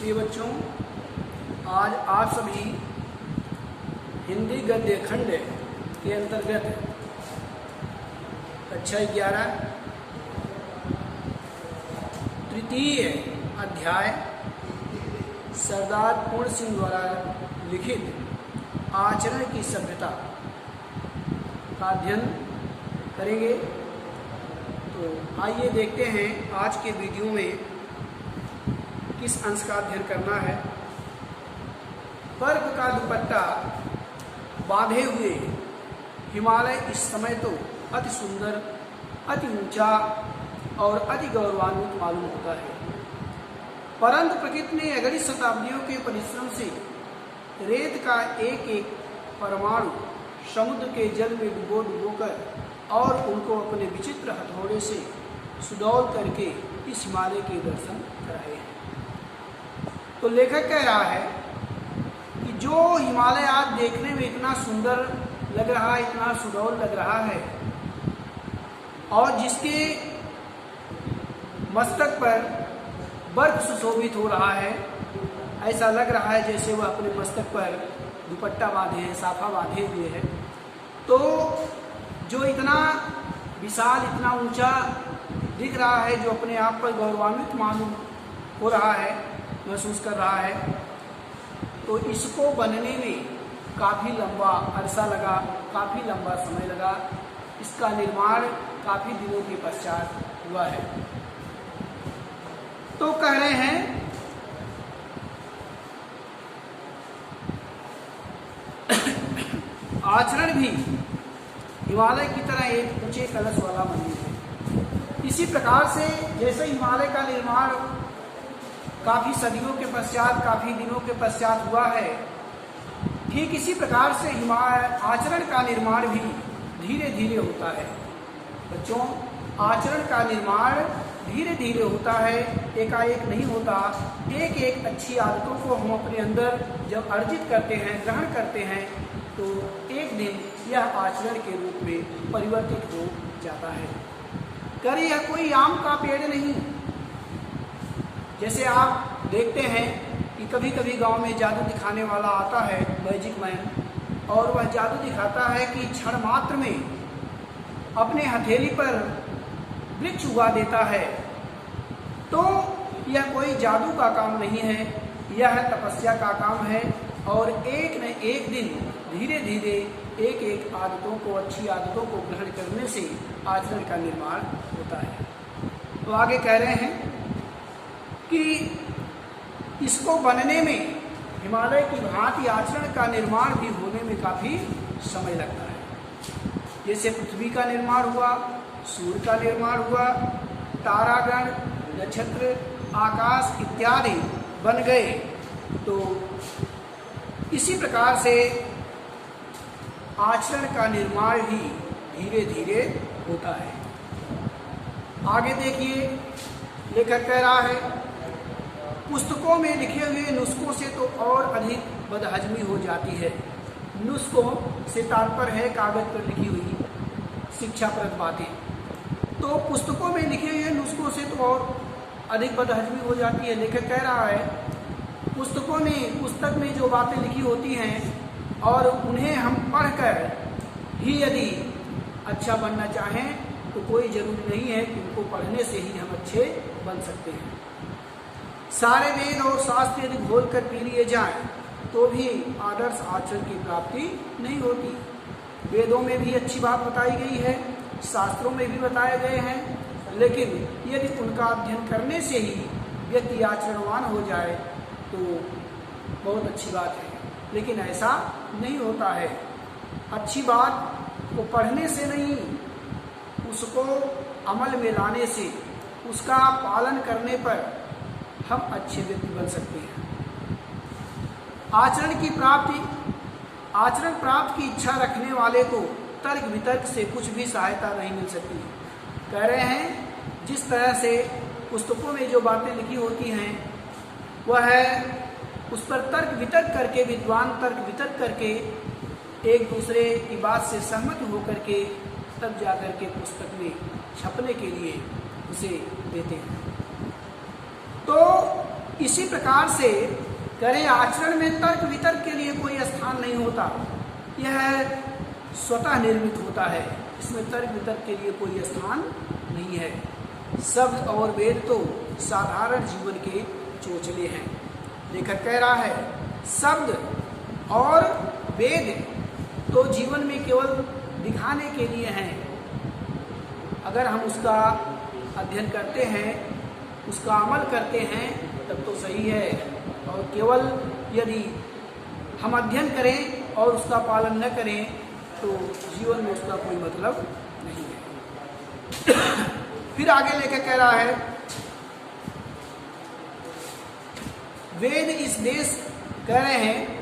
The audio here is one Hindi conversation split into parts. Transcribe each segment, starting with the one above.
प्रिय बच्चों, आज आप सभी हिंदी गद्य खंड के अंतर्गत कक्षा 11 तृतीय अध्याय सरदार पूर्ण सिंह द्वारा लिखित आचरण की सभ्यता का अध्ययन करेंगे। तो आइए देखते हैं आज के वीडियो में किस अंश का अध्ययन करना है। बर्फ का दुपट्टा बांधे हुए हिमालय इस समय तो अति सुंदर, अति ऊंचा और अति गौरवान्वित मालूम होता है, परंतु प्रकृति ने अगली शताब्दियों के परिश्रम से रेत का एक एक परमाणु समुद्र के जल में डुबो कर और उनको अपने विचित्र हथौड़े से सुडौल करके इस हिमालय के दर्शन कराए हैं। तो लेखक कह रहा है कि जो हिमालय आज देखने में इतना सुंदर लग रहा है, इतना सुडौल लग रहा है और जिसके मस्तक पर बर्फ सुशोभित हो रहा है, ऐसा लग रहा है जैसे वह अपने मस्तक पर दुपट्टा बांधे हैं, साफा बांधे हुए है। तो जो इतना विशाल, इतना ऊंचा दिख रहा है, जो अपने आप पर गौरवान्वित मालूम हो रहा है, महसूस कर रहा है, तो इसको बनने में काफ़ी लंबा अरसा लगा, काफ़ी लंबा समय लगा। इसका निर्माण काफ़ी दिनों के पश्चात हुआ है। तो कह रहे हैं आचरण भी हिमालय की तरह एक ऊंचे कलश वाला मंदिर है। इसी प्रकार से जैसे हिमालय का निर्माण काफ़ी सदियों के पश्चात, काफ़ी दिनों के पश्चात हुआ है, ठीक इसी प्रकार से आचरण का निर्माण भी धीरे धीरे होता है। बच्चों, आचरण का निर्माण धीरे धीरे होता है, एकाएक नहीं होता। एक एक अच्छी आदतों को हम अपने अंदर जब अर्जित करते हैं, ग्रहण करते हैं, तो एक दिन यह आचरण के रूप में परिवर्तित हो जाता है। करे यह कोई आम का पेड़ नहीं। जैसे आप देखते हैं कि कभी कभी गांव में जादू दिखाने वाला आता है, मैजिक मैन, और वह जादू दिखाता है कि क्षण मात्र में अपने हथेली पर वृक्ष उगा देता है। तो यह कोई जादू का काम नहीं है, यह तपस्या का काम है। और एक न एक दिन धीरे धीरे एक एक आदतों को, अच्छी आदतों को ग्रहण करने से आचरण का निर्माण होता है। तो आगे कह रहे हैं कि इसको बनने में, हिमालय की भांति आचरण का निर्माण भी होने में काफ़ी समय लगता है। जैसे पृथ्वी का निर्माण हुआ, सूर्य का निर्माण हुआ, तारागण, नक्षत्र, आकाश इत्यादि बन गए, तो इसी प्रकार से आचरण का निर्माण भी धीरे धीरे होता है। आगे देखिए, लेखक कह रहा है पुस्तकों में लिखे हुए नुस्खों से तो और अधिक बदहजमी हो जाती है। नुस्खों से तात्पर्य है कागज पर लिखी हुई शिक्षाप्रद बातें। तो पुस्तकों में लिखे हुए नुस्खों से तो और अधिक बदहजमी हो जाती है। लेखक कह रहा है पुस्तकों में, पुस्तक में जो बातें लिखी होती हैं और उन्हें हम पढ़कर ही यदि अच्छा बनना चाहें तो कोई ज़रूरी नहीं है कि उनको पढ़ने से ही हम अच्छे बन सकते हैं। सारे वेद और शास्त्र यदि घोल कर पी लिए जाएं तो भी आदर्श आचरण की प्राप्ति नहीं होती। वेदों में भी अच्छी बात बताई गई है, शास्त्रों में भी बताए गए हैं, लेकिन यदि उनका अध्ययन करने से ही व्यक्ति आचरणवान हो जाए तो बहुत अच्छी बात है, लेकिन ऐसा नहीं होता है। अच्छी बात को पढ़ने से नहीं, उसको अमल में लाने से, उसका पालन करने पर हम अच्छे व्यक्ति बन सकते हैं। आचरण की प्राप्ति, आचरण प्राप्त की इच्छा रखने वाले को तर्क वितर्क से कुछ भी सहायता नहीं मिल सकती। कह रहे हैं जिस तरह से पुस्तकों में जो बातें लिखी होती हैं, वह है उस पर तर्क वितर्क करके, विद्वान तर्क वितर्क करके एक दूसरे की बात से सहमत होकर के तब जाकर के पुस्तक में छपने के लिए उसे देते हैं। तो इसी प्रकार से करें आचरण में तर्क वितर्क के लिए कोई स्थान नहीं होता, यह स्वतः निर्मित होता है, इसमें तर्क वितर्क के लिए कोई स्थान नहीं है। शब्द और वेद तो साधारण जीवन के चोचले हैं। लेखक कह रहा है शब्द और वेद तो जीवन में केवल दिखाने के लिए हैं। अगर हम उसका अध्ययन करते हैं, उसका अमल करते हैं तब तो सही है, और केवल यदि हम अध्ययन करें और उसका पालन न करें तो जीवन में उसका कोई मतलब नहीं है। फिर आगे लेकर कह रहा है वेद इस देश कह रहे हैं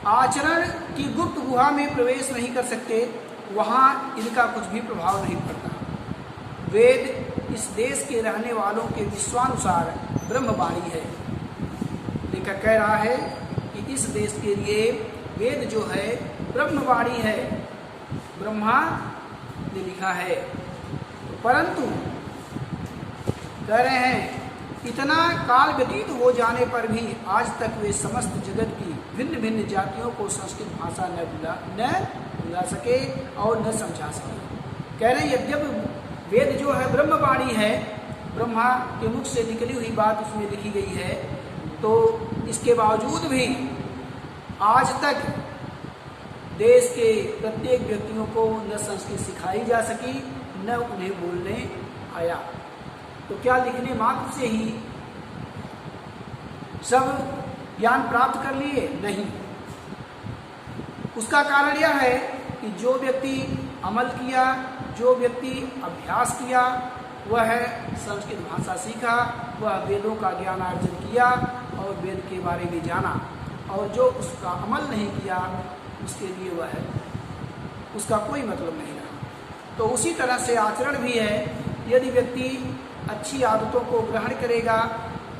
आचरण की गुप्त गुहा में प्रवेश नहीं कर सकते, वहाँ इनका कुछ भी प्रभाव नहीं पड़ता। वेद इस देश के रहने वालों के विश्वानुसार ब्रह्मवाणी है। लेखक कह रहा है कि इस देश के लिए वेद जो है ब्रह्मवाणी है, ब्रह्मा ने लिखा है। परंतु कह रहे हैं इतना काल व्यतीत हो जाने पर भी आज तक वे समस्त जगत की भिन्न भिन्न जातियों को संस्कृत भाषा न भुला सके और न समझा सके। कह रहे हैं यद्यप वेद जो है ब्रह्मवाणी है, ब्रह्मा के मुख से निकली हुई बात उसमें लिखी गई है, तो इसके बावजूद भी आज तक देश के प्रत्येक व्यक्तियों को न संस्कृत सिखाई जा सकी, न उन्हें बोलने आया। तो क्या लिखने मात्र से ही सब ज्ञान प्राप्त कर लिए? नहीं। उसका कारण यह है कि जो व्यक्ति अमल किया, जो व्यक्ति अभ्यास किया, वह संस्कृत भाषा सीखा, वह वेदों का ज्ञान अर्जन किया और वेद के बारे में जाना, और जो उसका अमल नहीं किया उसके लिए वह उसका कोई मतलब नहीं रहा। तो उसी तरह से आचरण भी है। यदि व्यक्ति अच्छी आदतों को ग्रहण करेगा,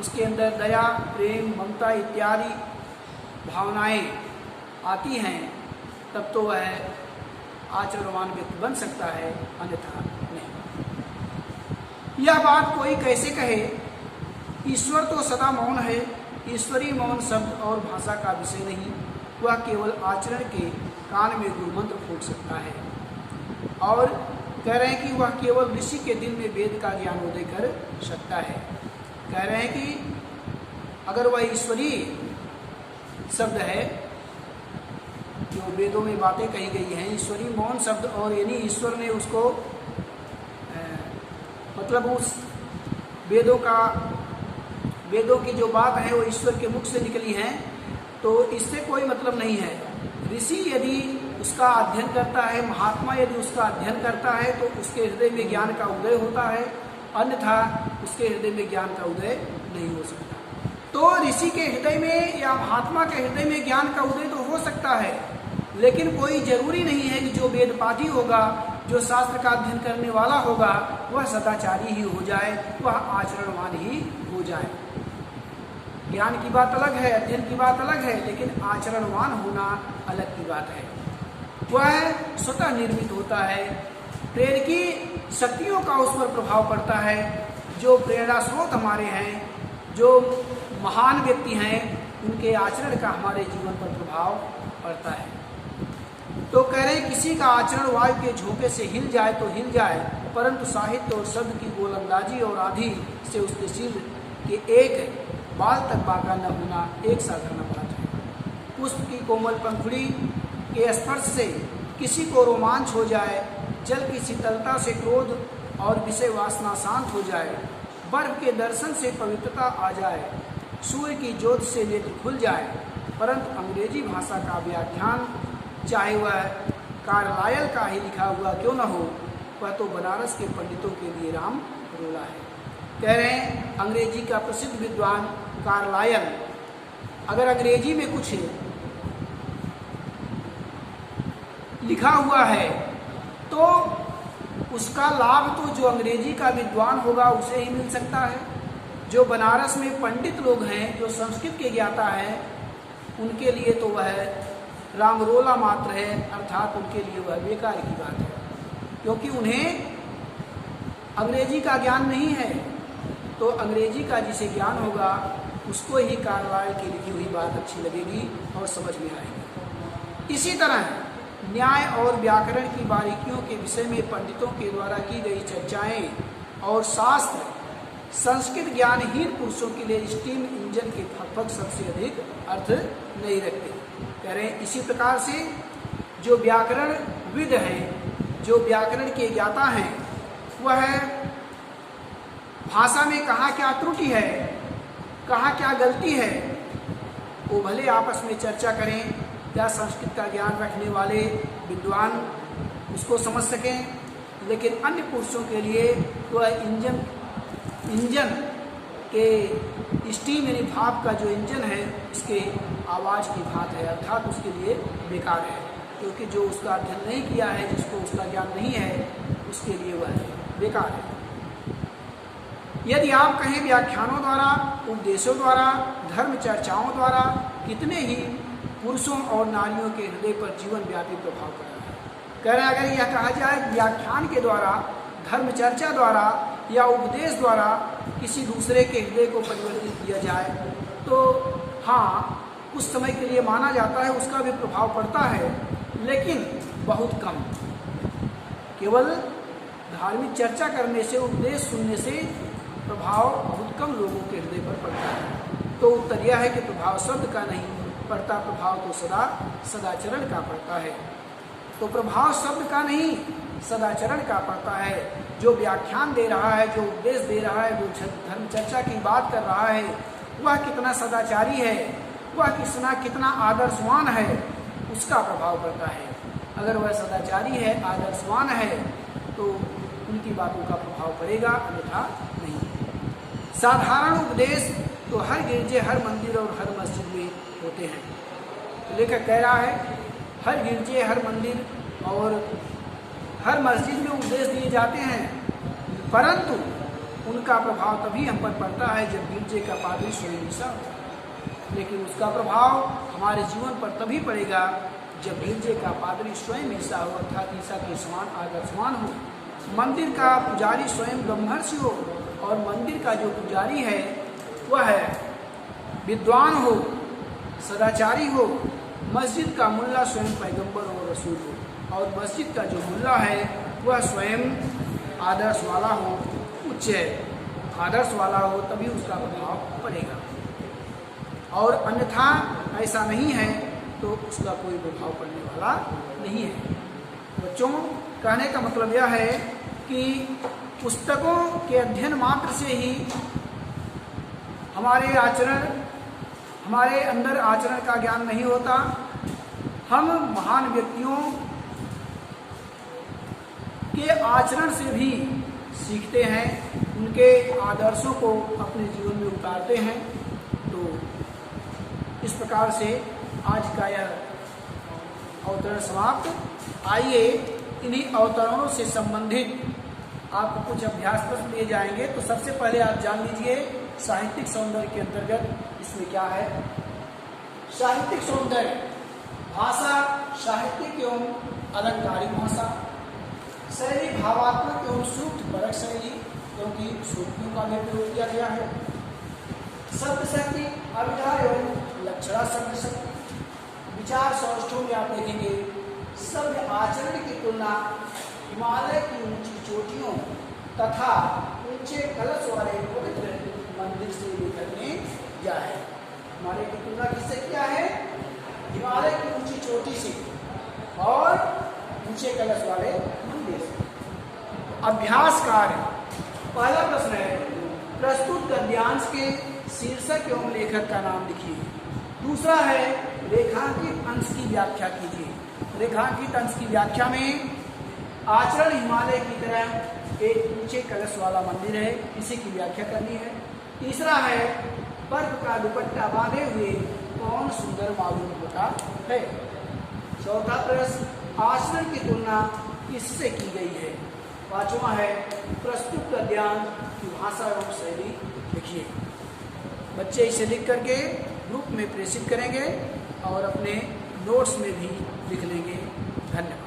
उसके अंदर दया, प्रेम, ममता इत्यादि भावनाएं आती हैं, तब तो वह आचरणवान व्यक्ति बन सकता है, अन्यथा नहीं। यह बात कोई कैसे कहे? ईश्वर तो सदा मौन है। ईश्वरीय मौन शब्द और भाषा का विषय नहीं, वह केवल आचरण के कान में गुरुमंत्र फूट सकता है। और कह रहे हैं कि वह केवल ऋषि के दिल में वेद का ज्ञान उदय कर सकता है। कह रहे हैं कि अगर वह ईश्वरीय शब्द है, जो वेदों में बातें कही गई हैं, ईश्वरीय मौन शब्द, और यानी ईश्वर ने उसको मतलब उस वेदों की जो बात है वो ईश्वर के मुख से निकली है, तो इससे कोई मतलब नहीं है। ऋषि यदि उसका अध्ययन करता है, महात्मा यदि उसका अध्ययन करता है, तो उसके हृदय में ज्ञान का उदय होता है, अन्यथा उसके हृदय में ज्ञान का उदय नहीं हो सकता। तो ऋषि के हृदय में या महात्मा के हृदय में ज्ञान का उदय तो हो सकता है, लेकिन कोई जरूरी नहीं है कि जो वेदपाठी होगा, जो शास्त्र का अध्ययन करने वाला होगा, वह सदाचारी ही हो जाए, वह आचरणवान ही हो जाए। ज्ञान की बात अलग है, अध्ययन की बात अलग है, लेकिन आचरणवान होना अलग की बात है। वह स्वतः निर्मित होता है, प्रेरकी शक्तियों का उस पर प्रभाव पड़ता है। जो प्रेरणा स्रोत हमारे हैं, जो महान व्यक्ति हैं, उनके आचरण का हमारे जीवन पर प्रभाव पड़ता है। तो कह रहे किसी का आचरण वायु के झोंके से हिल जाए तो हिल जाए, परंतु साहित्य और शब्द की गोलंदाजी और आदि से उसके सिर के एक बाल तक बाका न होना एक साधारण बात है। पुष्प की कोमल पंखुड़ी के स्पर्श से किसी को रोमांच हो जाए, जल की शीतलता से क्रोध और विषय वासना शांत हो जाए, बर्फ के दर्शन से पवित्रता आ जाए, सूर्य की ज्योत से नेत्र खुल जाए, परंतु अंग्रेजी भाषा का व्याख्यान चाहे वह कार्लायल का ही लिखा हुआ क्यों न हो, वह तो बनारस के पंडितों के लिए राम रोला है। कह रहे हैं अंग्रेजी का प्रसिद्ध विद्वान कार्लायल, अगर अंग्रेजी में कुछ लिखा हुआ है तो उसका लाभ तो जो अंग्रेजी का विद्वान होगा उसे ही मिल सकता है। जो बनारस में पंडित लोग हैं, जो संस्कृत के ज्ञाता हैं, उनके लिए तो वह रामरोला मात्र है, अर्थात उनके लिए वह बेकार की बात है, क्योंकि उन्हें अंग्रेजी का ज्ञान नहीं है। तो अंग्रेजी का जिसे ज्ञान होगा उसको ही कार्लाइल की लिखी हुई बात अच्छी लगेगी और समझ में आएगी। इसी तरह न्याय और व्याकरण की बारीकियों के विषय में पंडितों के द्वारा की गई चर्चाएं और शास्त्र संस्कृत ज्ञानहीन पुरुषों के लिए स्टीम इंजन के लगभग सबसे अधिक अर्थ नहीं रखते। कह रहे हैं इसी प्रकार से जो व्याकरण विद है, जो व्याकरण के ज्ञाता हैं, वह भाषा में कहाँ क्या त्रुटि है, कहाँ क्या गलती है, वो भले आपस में चर्चा करें या संस्कृत का ज्ञान रखने वाले विद्वान उसको समझ सकें, लेकिन अन्य पुरुषों के लिए वह इंजन के स्टीम यानी भाप का जो इंजन है इसके आवाज़ की भात है, अर्थात उसके लिए बेकार है, क्योंकि जो उसका अध्ययन नहीं किया है, जिसको उसका ज्ञान नहीं है, उसके लिए वह बेकार है। यदि आप कहें व्याख्यानों द्वारा, उपदेशों द्वारा, धर्म चर्चाओं द्वारा कितने ही पुरुषों और नारियों के हृदय पर जीवन व्यापी प्रभाव पड़ा है। कह रहे हैं अगर यह कहा जाए व्याख्यान के द्वारा, धर्म चर्चा द्वारा या उपदेश द्वारा किसी दूसरे के हृदय को परिवर्तित किया जाए तो हाँ, उस समय के लिए माना जाता है, उसका भी प्रभाव पड़ता है, लेकिन बहुत कम। केवल धार्मिक चर्चा करने से, उपदेश सुनने से प्रभाव बहुत कम लोगों के हृदय पर पड़ता है। तो उत्तर यह है कि प्रभाव शब्द का नहीं पड़ता, प्रभाव तो सदाचरण का पड़ता है। तो प्रभाव शब्द का नहीं, सदाचरण का पड़ता है। जो व्याख्यान दे रहा है, जो उपदेश दे रहा है, जो धर्म चर्चा की बात कर रहा है, वह कितना सदाचारी है, वह कितना आदर्शवान है, उसका प्रभाव पड़ता है। अगर वह सदाचारी है, आदर्शवान है, तो उनकी बातों का प्रभाव पड़ेगा, अन्यथा नहीं। साधारण उपदेश तो हर गिरजे, हर मंदिर और हर मस्जिद में होते हैं। तो लेखक कह रहा है हर गिरजे, हर मंदिर और हर मस्जिद में उपदेश दिए जाते हैं, परंतु उनका प्रभाव तभी हम पर पड़ता है जब गिरजे का पादरी स्वयं ईसा हो। लेकिन उसका प्रभाव हमारे जीवन पर तभी पड़ेगा जब गिरजे का पादरी स्वयं ईसा हो, अर्थात ईसा के समान आदर्शवान हो। मंदिर का पुजारी स्वयं ब्रह्मर्षि हो और मंदिर का जो पुजारी है वह विद्वान हो, सदाचारी हो। मस्जिद का मुल्ला स्वयं पैगंबर और रसूल हो और मस्जिद का जो मुल्ला है वह स्वयं आदर्श वाला हो, उच्च आदर्श वाला हो, तभी उसका प्रभाव पड़ेगा। और अन्यथा ऐसा नहीं है तो उसका कोई प्रभाव पड़ने वाला नहीं है। बच्चों, कहने का मतलब यह है कि पुस्तकों के अध्ययन मात्र से ही हमारे अंदर आचरण का ज्ञान नहीं होता। हम महान व्यक्तियों के आचरण से भी सीखते हैं, उनके आदर्शों को अपने जीवन में उतारते हैं। तो इस प्रकार से आज का यह अवतरण समाप्त। आइए इन्हीं अवतरणों से संबंधित आपको कुछ अभ्यास प्रश्न दिए जाएंगे। तो सबसे पहले आप जान लीजिए साहित्यिक सौंदर्य के अंतर्गत इसमें क्या है। साहित्यिक सौंदर्य, भाषा साहित्यिक एवं अलंकारिक भाषा, शैली भावात्मक एवं सूक्त परक शैली, क्योंकि सूक्तियों का भी प्रयोग किया गया है। शब्द शक्ति, अभिधा एवं लक्षणा शब्द शक्ति। विचार सौष्ठों में आप देखेंगे सभ्य आचरण की तुलना हिमालय की ऊंची चोटियों तथा ऊंचे कलश वाले पवित्र मंदिर से करने जाए। हिमालय की तुलना किससे किया है? हिमालय की ऊंची चोटी से और ऊंचे कलश वाले मंदिर से। अभ्यास कार्य, पहला प्रश्न है प्रस्तुत गद्यांश के शीर्षक एवं लेखक का नाम लिखिए। दूसरा है रेखांकित अंश की व्याख्या कीजिए। रेखांकित अंश की व्याख्या में आचरण हिमालय की तरह एक ऊंचे कलश वाला मंदिर है, इसी की व्याख्या करनी है। तीसरा है बर्फ का दुपट्टा बांधे हुए कौन सुंदर मालूम होता है। चौथा प्रश्न आचरण की तुलना किससे की गई है। पांचवा है प्रस्तुत गद्यांश की भाषा एवं शैली लिखिए। बच्चे इसे लिख करके ग्रुप में प्रेषित करेंगे और अपने नोट्स में भी लिख लेंगे। धन्यवाद।